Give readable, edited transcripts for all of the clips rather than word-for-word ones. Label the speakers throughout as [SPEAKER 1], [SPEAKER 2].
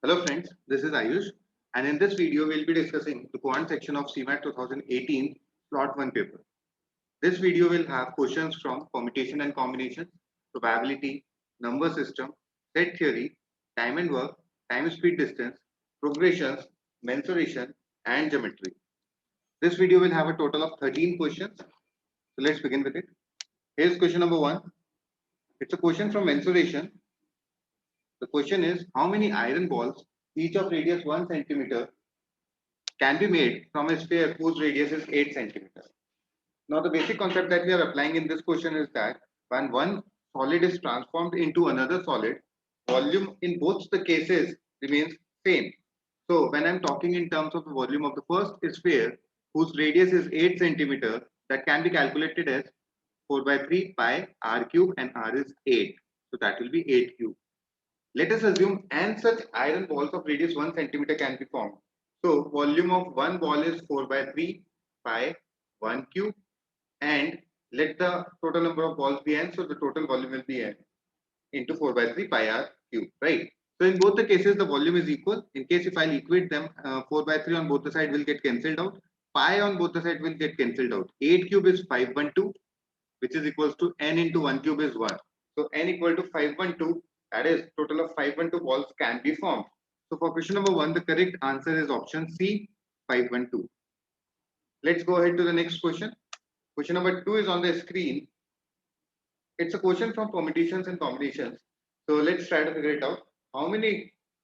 [SPEAKER 1] Hello friends, this is Ayush, and in this video we'll be discussing the quant section of CMAT 2018 slot 1 paper. This video will have questions from permutation and combination, probability, number system, set theory, time and work, time speed distance, progressions, mensuration and geometry. This video will have a total of 13 questions. So let's begin with it. Here's question number 1. It's a question from mensuration. The question is, how many iron balls, each of radius 1 centimeter, can be made from a sphere whose radius is 8 centimeters? Now, the basic concept that we are applying in this question is that when one solid is transformed into another solid, volume in both the cases remains same. So, when I'm talking in terms of the volume of the first sphere, whose radius is 8 centimeter, that can be calculated as 4 by 3 pi r cube, and r is 8. So, that will be 8 cube. Let us assume n such iron balls of radius 1 centimeter can be formed. So volume of one ball is 4 by 3 pi 1 cube, and let the total number of balls be n. So the total volume will be n into 4 by 3 pi r cube, right? So in both the cases, the volume is equal. In case if I'll equate them, 4 by 3 on both the side will get cancelled out. Pi on both the side will get cancelled out. 8 cube is 512, which is equals to n into 1 cube is 1. So n equal to 512. That is, total of 512 balls can be formed. So for question number 1, the correct answer is option C, 512. Let's go ahead to the next question. Question number 2 is on the screen. It's a question from permutations and combinations. So let's try to figure it out.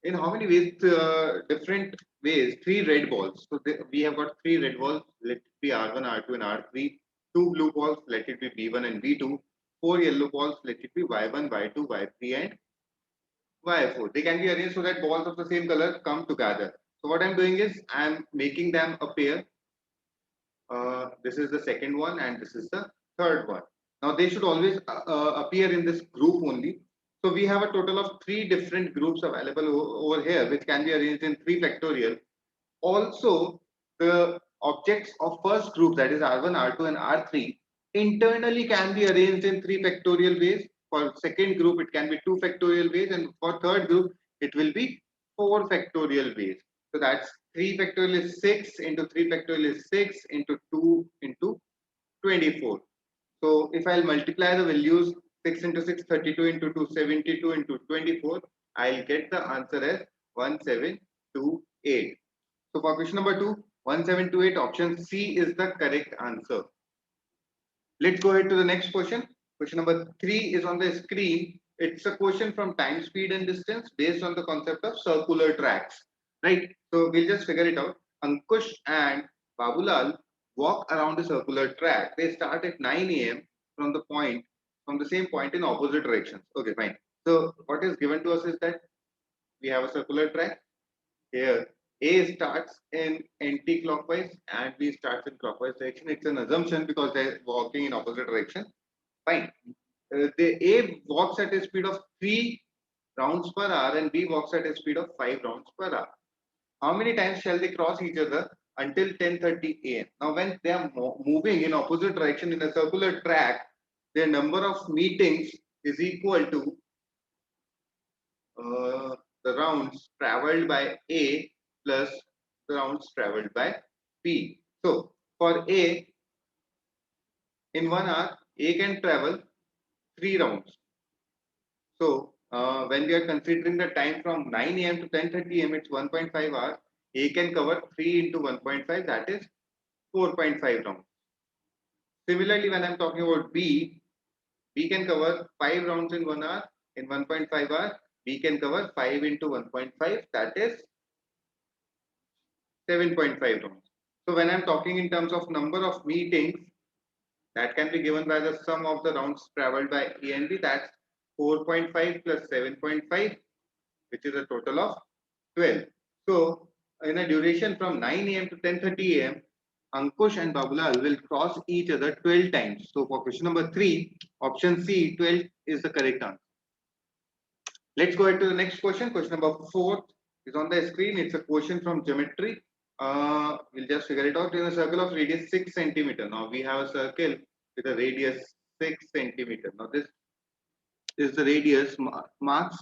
[SPEAKER 1] In how many ways, different ways, 3 red balls. So we have got 3 red balls. Let it be R1, R2, and R3. 2 blue balls. Let it be B1 and B2. 4 yellow balls. Let it be Y1, Y2, Y3, and Y4. They can be arranged so that balls of the same color come together. So what I'm doing is I'm making them a pair. This is the second one and this is the third one. Now they should always appear in this group only. So we have a total of 3 different groups available over here, which can be arranged in 3 factorial. Also, the objects of first group, that is R1, R2, and R3, internally can be arranged in 3 factorial ways. For second group, it can be 2 factorial ways, and for third group, it will be 4 factorial ways. So that's 3 factorial is 6 into 3 factorial is 6 into 2 into 24. So if I'll multiply the values 6 into 6, 32 into 2, 72 into 24, I'll get the answer as 1728. So for question number 2, 1728, option C is the correct answer. Let's go ahead to the next question. Question number 3 is on the screen. It's a question from time, speed, and distance based on the concept of circular tracks, right? So we'll just figure it out. Ankush and Babulal walk around a circular track. They start at 9 a.m. from the same point in opposite directions. Okay, fine. So what is given to us is that we have a circular track. Here A starts in anti-clockwise and B starts in clockwise direction. It's an assumption because they're walking in opposite direction. Fine. The A walks at a speed of 3 rounds per hour and B walks at a speed of 5 rounds per hour. How many times shall they cross each other until 10:30 a.m.? Now, when they are moving in opposite direction in a circular track, their number of meetings is equal to the rounds traveled by A plus the rounds traveled by B. So for A, in 1 hour, A can travel 3 rounds. So when we are considering the time from 9 a.m. to 10:30 a.m., it's 1.5 hours. A can cover 3 into 1.5, that is 4.5 rounds. Similarly, when I'm talking about B, B can cover 5 rounds in 1 hour. In 1.5 hours, B can cover 5 into 1.5, that is 7.5 rounds. So when I'm talking in terms of number of meetings, that can be given by the sum of the rounds traveled by A and B. That's 4.5 plus 7.5, which is a total of 12. So in a duration from 9 a.m. to 10:30 a.m., Ankush and Babulal will cross each other 12 times. So for question number 3, option C, 12 is the correct answer. Let's go ahead to the next question. Question number 4 is on the screen. It's a question from geometry. We'll just figure it out. In a circle of radius 6 centimeter. Now we have a circle with a radius 6 centimeter. Now this is the radius marks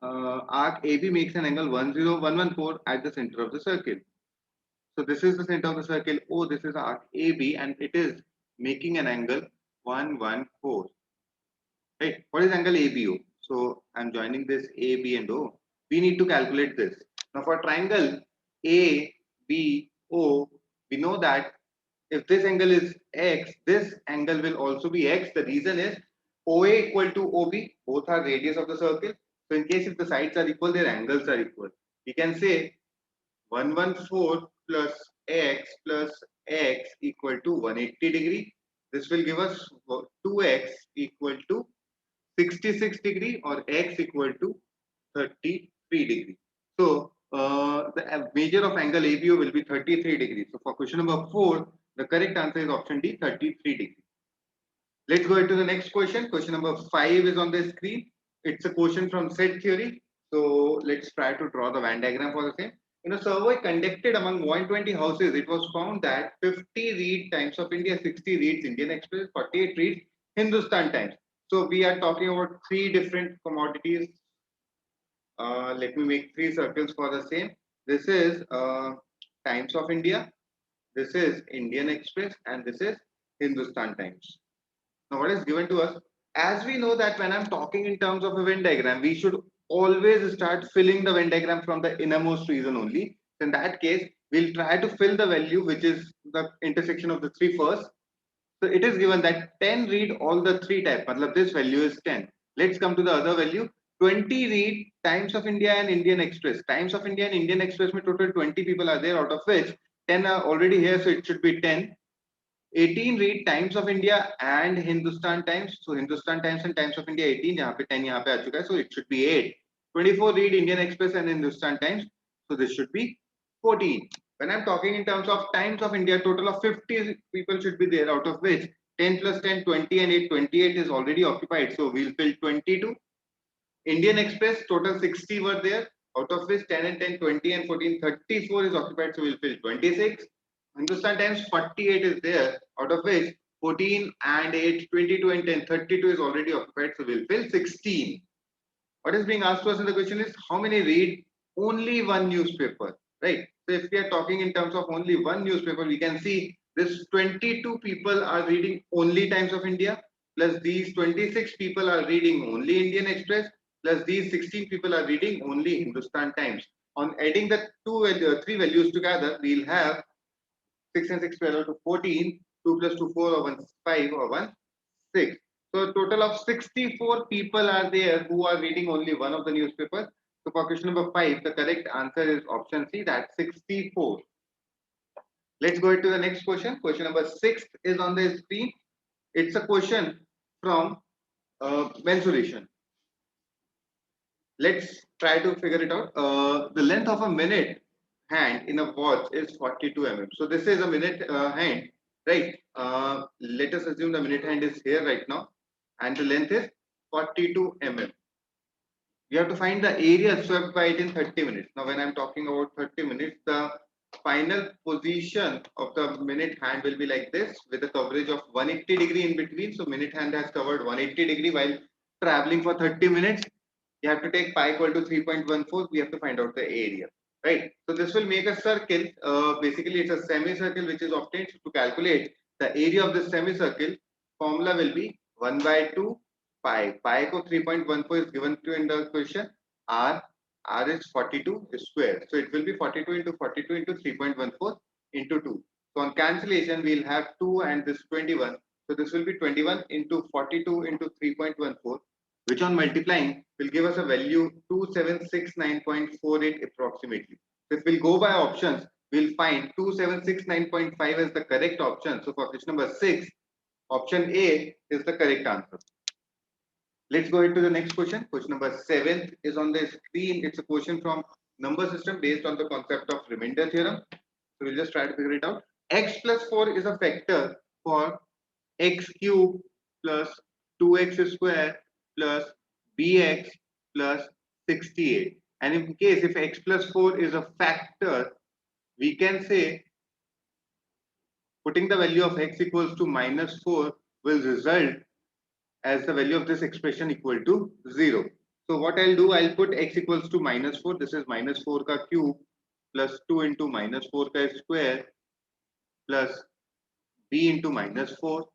[SPEAKER 1] arc AB makes an angle 10114 at the center of the circle. So this is the center of the circle O. This is arc AB, and it is making an angle 114. Right? What is angle ABO? So I'm joining this AB and O. We need to calculate this. Now for triangle ABO, we know that if this angle is X, this angle will also be X. The reason is OA equal to OB, both are radius of the circle. So in case if the sides are equal, their angles are equal. We can say 114 plus X equal to 180 degree. This will give us 2X equal to 66 degree, or X equal to 33 degree. So the measure of angle ABO will be 33 degrees. So for question number 4, the correct answer is option D, 33 degrees. Let's go into the next question. Question number 5 is on the screen. It's a question from set theory. So let's try to draw the Venn diagram for the same. In a survey conducted among 120 houses, it was found that 50 read Times of India, 60 reads Indian Express, 48 reads Hindustan Times. So we are talking about 3 different commodities. Let me make 3 circles for the same. This is Times of India, this is Indian Express, and this is Hindustan Times. Now, what is given to us? As we know that when I'm talking in terms of a Venn diagram, we should always start filling the Venn diagram from the innermost region only. In that case, we'll try to fill the value which is the intersection of the 3 first. So it is given that 10 read all the 3 type. Matlab this value is 10. Let's come to the other value. 20 read Times of India and Indian Express. Times of India and Indian Express, mein total 20 people are there, out of which 10 are already here, so it should be 10. 18 read Times of India and Hindustan Times. So Hindustan Times and Times of India 18, यहाँ पे 10 यहाँ पे आ चुका है, so it should be 8. 24 read Indian Express and Hindustan Times, so this should be 14. When I'm talking in terms of Times of India, total of 50 people should be there, out of which 10 plus 10, 20 and 8, 28 is already occupied, so we'll fill 22. Indian Express, total 60 were there, out of which 10 and 10, 20 and 14, 34 is occupied, so we'll fill 26. Hindustan Times 48 is there, out of which 14 and 8, 22 and 10, 32 is already occupied, so we'll fill 16. What is being asked to us in the question is how many read only one newspaper, right? So if we are talking in terms of only one newspaper, we can see this 22 people are reading only Times of India, plus these 26 people are reading only Indian Express, plus these 16 people are reading only Hindustan Times. On adding the 3 values together, we'll have 6 and 6 12 to 14, 2 plus 2 4 or 1 5 or 1 6. So a total of 64 people are there who are reading only one of the newspapers. So for question number 5, the correct answer is option C, that's 64. Let's go into the next question. Question number 6 is on the screen. It's a question from mensuration. Let's try to figure it out. The length of a minute hand in a watch is 42 mm. So this is a minute hand, right? Let us assume the minute hand is here right now, and the length is 42 mm. We have to find the area swept by it in 30 minutes. Now, when I'm talking about 30 minutes, the final position of the minute hand will be like this, with a coverage of 180 degree in between. So minute hand has covered 180 degree while traveling for 30 minutes. You have to take pi equal to 3.14. We have to find out the area, right? So this will make a circle. Basically, it's a semicircle which is obtained. To calculate the area of the semicircle, formula will be 1 by 2 pi. Pi ko 3.14 is given to in the question. R is 42 square. So it will be 42 into 42 into 3.14 into 2. So on cancellation, we'll have 2 and this 21. So this will be 21 into 42 into 3.14, which on multiplying will give us a value 2769.48 approximately. So if we'll go by options, we'll find 2769.5 as the correct option. So for question number 6, option A is the correct answer. Let's go into the next question. Question number 7 is on the screen. It's a question from number system based on the concept of remainder theorem. So we'll just try to figure it out. X plus 4 is a factor for x cube plus 2x square plus bx plus 68. And in case if x plus 4 is a factor, we can say putting the value of x equals to minus 4 will result as the value of this expression equal to 0. So what I'll do, I'll put x equals to -4. This is -4 ka cube plus 2 into -4 ka square plus b into -4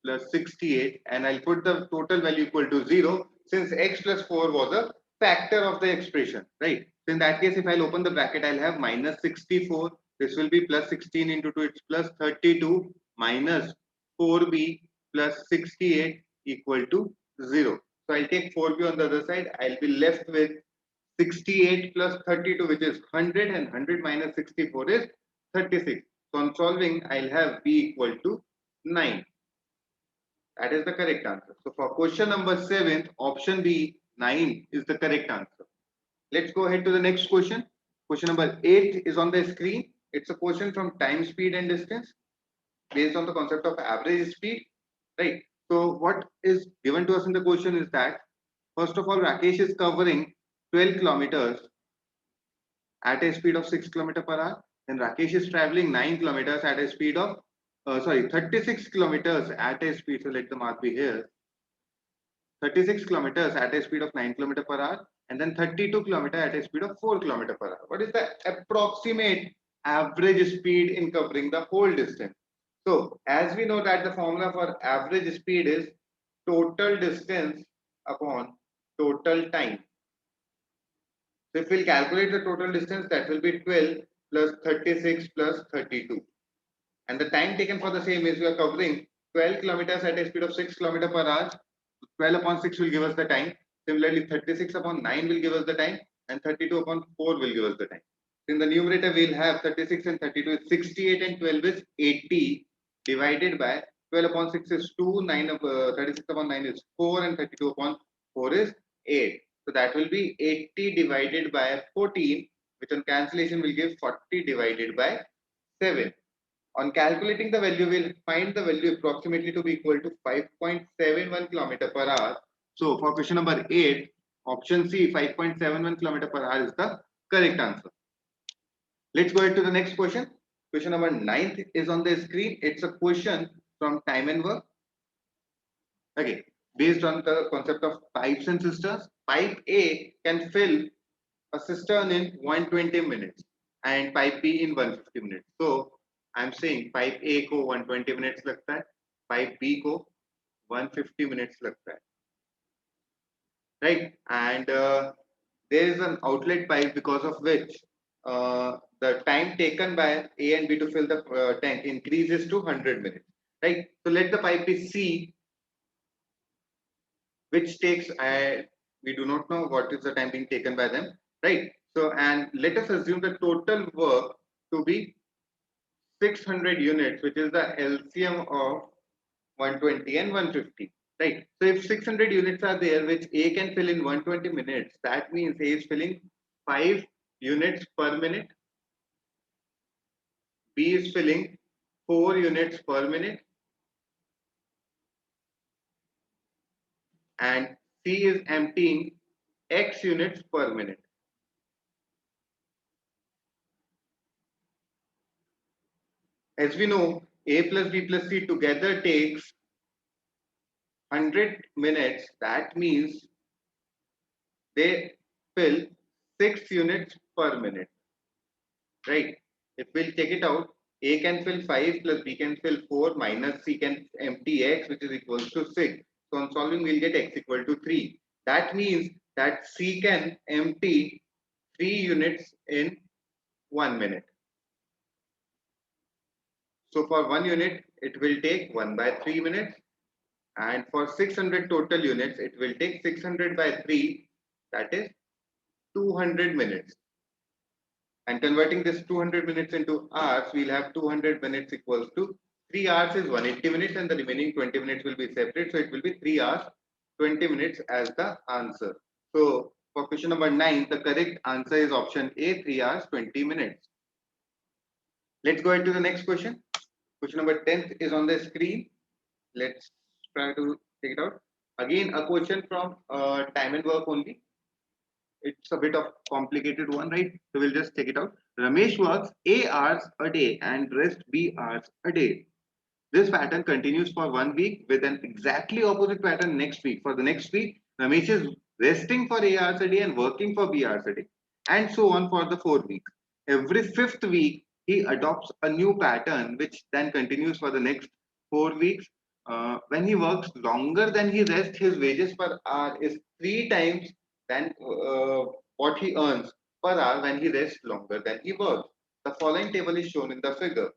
[SPEAKER 1] plus 68, and I'll put the total value equal to 0 since x plus 4 was a factor of the expression, right? So in that case, if I'll open the bracket, I'll have -64. This will be plus 16 into 2, it's plus 32 minus 4b plus 68 equal to 0. So I'll take 4b on the other side. I'll be left with 68 plus 32, which is 100, and 100 minus 64 is 36. So on solving, I'll have b equal to 9. That is the correct answer. So for question number 7, option B, 9 is the correct answer. Let's go ahead to the next question. Question number 8 is on the screen. It's a question from time, speed and distance based on the concept of average speed, right? So what is given to us in the question is that, first of all, Rakesh is covering 12 kilometers at a speed of 6 km per hour. Then Rakesh is traveling 9 kilometers at a speed of 36 kilometers at a speed. So let the mark be here. 36 kilometers at a speed of 9 km per hour, and then 32 kilometers at a speed of 4 km per hour. What is the approximate average speed in covering the whole distance? So as we know that the formula for average speed is total distance upon total time. So if we'll calculate the total distance, that will be 12 plus 36 plus 32. And the time taken for the same is we are covering 12 kilometers at a speed of 6 km per hour. 12 upon 6 will give us the time. Similarly, 36 upon 9 will give us the time, and 32 upon 4 will give us the time. In the numerator, we'll have 36 and 32 is 68 and 12 is 80 divided by 12 upon 6 is 2, 36 upon 9 is 4, and 32 upon 4 is 8. So that will be 80 divided by 14, which on cancellation will give 40 divided by 7. On calculating the value, we'll find the value approximately to be equal to 5.71 km per hour. So for question number 8, option C, 5.71 km per hour is the correct answer. Let's go ahead to the next question. Question number 9 is on the screen. It's a question from time and work. Okay, based on the concept of pipes and cisterns, pipe A can fill a cistern in 120 minutes and pipe B in 150 minutes. So I'm saying pipe A को 120 minutes लगता है, pipe B को 150 minutes लगता है, right? And there is an outlet pipe because of which the time taken by A and B to fill the tank increases to 100 minutes, right? So let the pipe be C, which takes, we do not know what is the time being taken by them, right? So, and let us assume the total work to be 600 units, which is the LCM of 120 and 150, right? So if 600 units are there, which A can fill in 120 minutes, that means A is filling 5 units per minute, B is filling 4 units per minute, and C is emptying X units per minute. As we know, A plus B plus C together takes 100 minutes. That means they fill 6 units per minute, right? If we'll take it out, A can fill 5 plus B can fill 4 minus C can empty X, which is equals to 6. So on solving, we'll get X equal to 3. That means that C can empty 3 units in 1 minute. So for 1 unit, it will take 1 by 3 minutes. And for 600 total units, it will take 600 by 3, that is 200 minutes. And converting this 200 minutes into hours, we'll have 200 minutes equals to 3 hours is 180 minutes, and the remaining 20 minutes will be separate. So it will be 3 hours, 20 minutes as the answer. So for question number 9, the correct answer is option A, 3 hours, 20 minutes. Let's go into the next question. Question number 10 is on the screen. Let's try to take it out. Again, a question from time and work only. It's a bit of complicated one, right? So we'll just take it out. Ramesh works A hours a day and rest B hours a day. This pattern continues for 1 week with an exactly opposite pattern next week. For the next week, Ramesh's resting for A hours a day and working for B hours a day, and so on for the 4 weeks. Every fifth week, he adopts a new pattern, which then continues for the next 4 weeks. When he works longer than he rests, his wages per hour is 3 times than what he earns per hour when he rests longer than he works. The following table is shown in the figure.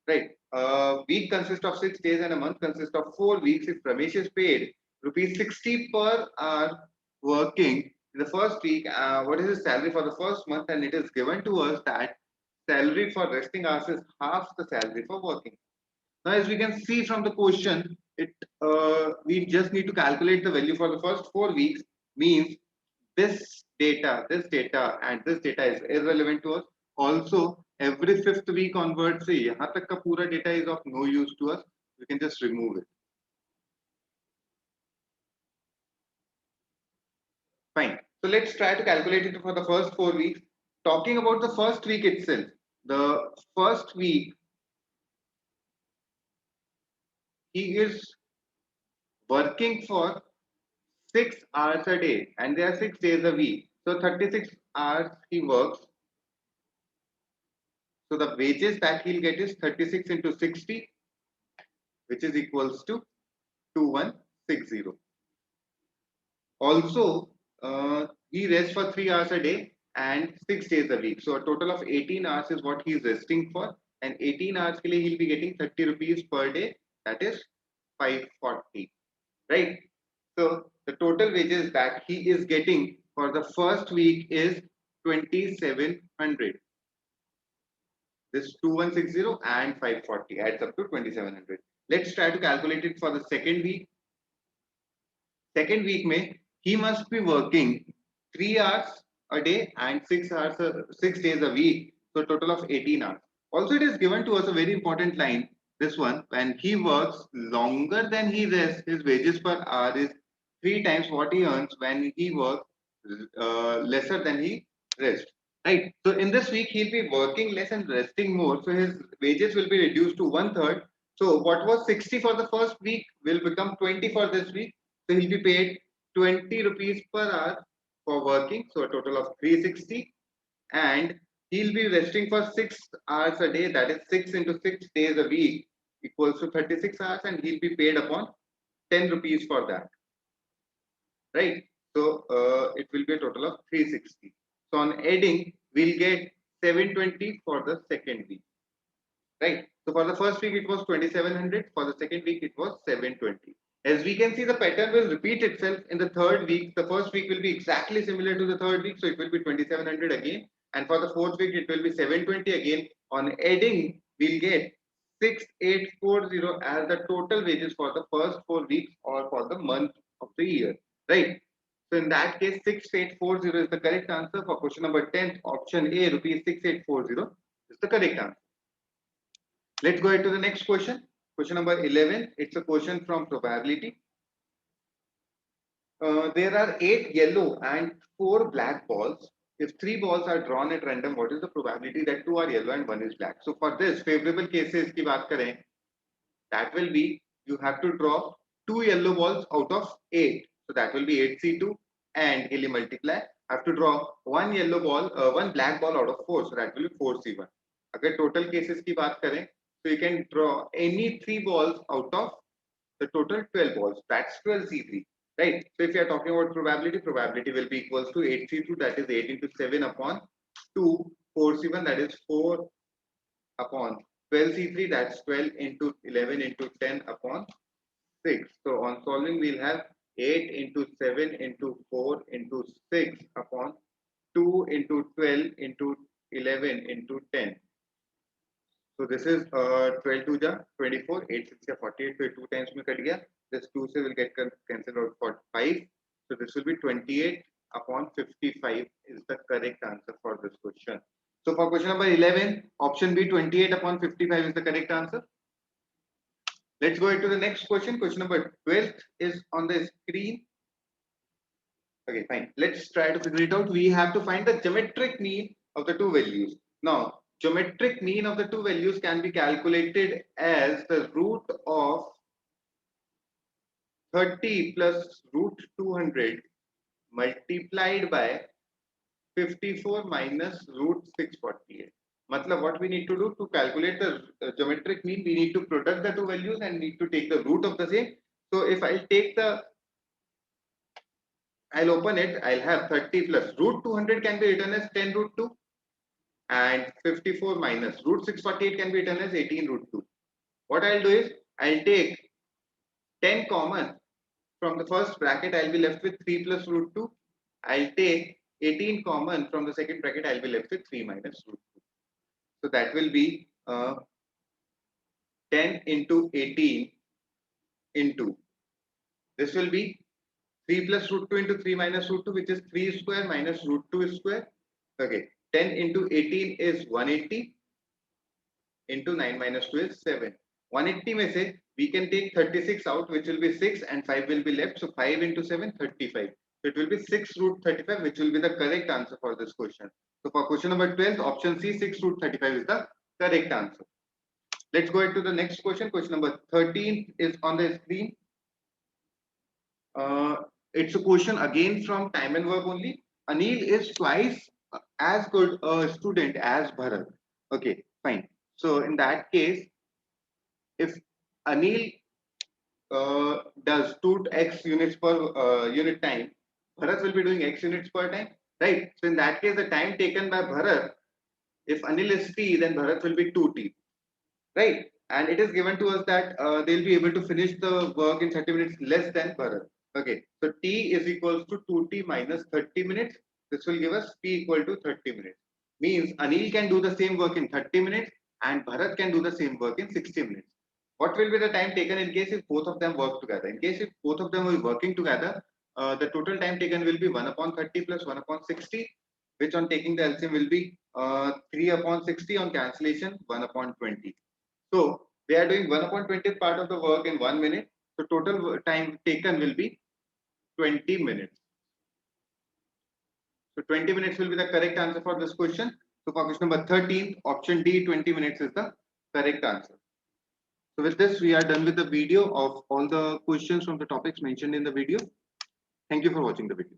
[SPEAKER 1] Right. A week consists of 6 days and a month consists of 4 weeks. If Ramesh is paid rupees 60 per hour working in the first week, what is his salary for the first month? And it is given to us that salary for resting hours is half the salary for working. Now, as we can see from the question, we just need to calculate the value for the first 4 weeks. Means this data, and this data is irrelevant to us. Also, every fifth week onwards, से यहाँ तक का पूरा data is of no use to us. We can just remove it. Fine. So let's try to calculate it for the first 4 weeks. Talking about the first week itself, the first week he is working for 6 hours a day, and there are 6 days a week. So 36 hours he works. So the wages that he'll get is 36 into 60, which is equals to 2160. Also, he rests for 3 hours a day and 6 days a week. So a total of 18 hours is what he's resting for. And 18 hours ke liye he'll be getting 30 rupees per day. That is 540. Right? So the total wages that he is getting for the first week is 2700. This 2160 and 540 adds up to 2700. Let's try to calculate it for the second week. Second week may he must be working 3 hours a day and 6 hours 6 days a week. So total of 18 hours. Also, it is given to us a very important line. This one, when he works longer than he rests, his wages per hour is 3 times what he earns when he works lesser than he rests. Right. So in this week, he'll be working less and resting more. So his wages will be reduced to 1/3. So what was 60 for the first week will become 20 for this week. So he'll be paid 20 rupees per hour for working. So a total of 360. And he'll be resting for 6 hours a day. That is 6 into 6 days a week equals to 36 hours. And he'll be paid upon 10 rupees for that. Right. So it will be a total of 360. So on adding, we'll get 720 for the second week. Right. So for the first week, it was 2700. For the second week, it was 720. As we can see, the pattern will repeat itself in the third week. The first week will be exactly similar to the third week. So it will be 2700 again. And for the fourth week, it will be 720 again. On adding, we'll get 6840 as the total wages for the first 4 weeks or for the month of the year. Right. So in that case, 6840 is the correct answer for question number 10. Option A, rupees 6840 is the correct answer. Let's go ahead to the next question. Question number 11. It's a question from probability. There are 8 yellow and 4 black balls. If 3 balls are drawn at random, what is the probability that 2 are yellow and 1 is black? So for this, favorable cases की बात करें, that will be you have to draw 2 yellow balls out of 8. So that will be 8C2 and he'll multiply. Have to draw 1 yellow ball, 1 black ball out of 4. So that will be 4C1. अगर total cases की बात करें, so you can draw any 3 balls out of the total 12 balls. That's 12C3. Right. So if you are talking about probability, probability will be equals to 8C2, that is 8 into 7 upon 2, 4C1, that is 4 upon 12C3, that's 12 into 11 into 10 upon 6. So on solving, we'll have 8 into 7 into 4 into 6 upon 2 into 12 into 11 into 10. So this is 12 to the 24, 8 6 या 48, so 2 times में cut गया. This 2 से will get cancelled out for 5. So this will be 28 upon 55 is the correct answer for this question. So for question number 11, option B, 28 upon 55 is the correct answer. Let's go into the next question. Question number 12 is on the screen. Okay, fine. Let's try to figure it out. We have to find the geometric mean of the two values. Now, geometric mean of the two values can be calculated as the root of 30 plus root 200 multiplied by 54 minus root 648. Matlab, what we need to do to calculate the geometric mean, we need to product the two values and need to take the root of the same. So if I'll open it, I'll have 30 plus root 200 can be written as 10 root 2, and 54 minus root 648 can be written as 18 root 2. What I'll do is I'll take 10 common from the first bracket, I'll be left with 3 plus root 2. I'll take 18 common from the second bracket, I'll be left with 3 minus root 2. So that will be 10 into 18 into, this will be 3 plus root 2 into 3 minus root 2, which is 3 square minus root 2 square. Okay, 10 into 18 is 180 into 9 minus 2 is 7. 180 may say we can take 36 out, which will be 6, and 5 will be left. So 5 into 7, 35. So it will be 6 root 35, which will be the correct answer for this question. So for question number 12, option C, 6 root 35 is the correct answer. Let's go ahead to the next question. Question number 13 is on the screen. It's a question again from time and work only. Anil is twice as good a student as Bharat. Okay, fine. So in that case, if Anil does 2x units per unit time, Bharat will be doing x units per time, right? So in that case, the time taken by Bharat, if Anil is t, then Bharat will be 2t, right? And it is given to us that they'll be able to finish the work in 30 minutes less than Bharat. Okay, so t is equals to 2t minus 30 minutes. This will give us p equal to 30 minutes. Means Anil can do the same work in 30 minutes and Bharat can do the same work in 60 minutes. What will be the time taken in case if both of them work together? In case if both of them are working together, the total time taken will be 1 upon 30 plus 1 upon 60, which on taking the LCM will be 3 upon 60, on cancellation 1 upon 20. So they are doing 1 upon 20th part of the work in 1 minute. So total time taken will be 20 minutes. So 20 minutes will be the correct answer for this question. So for question number 13, option D, 20 minutes is the correct answer. So with this, we are done with the video of all the questions from the topics mentioned in the video. Thank you for watching the video.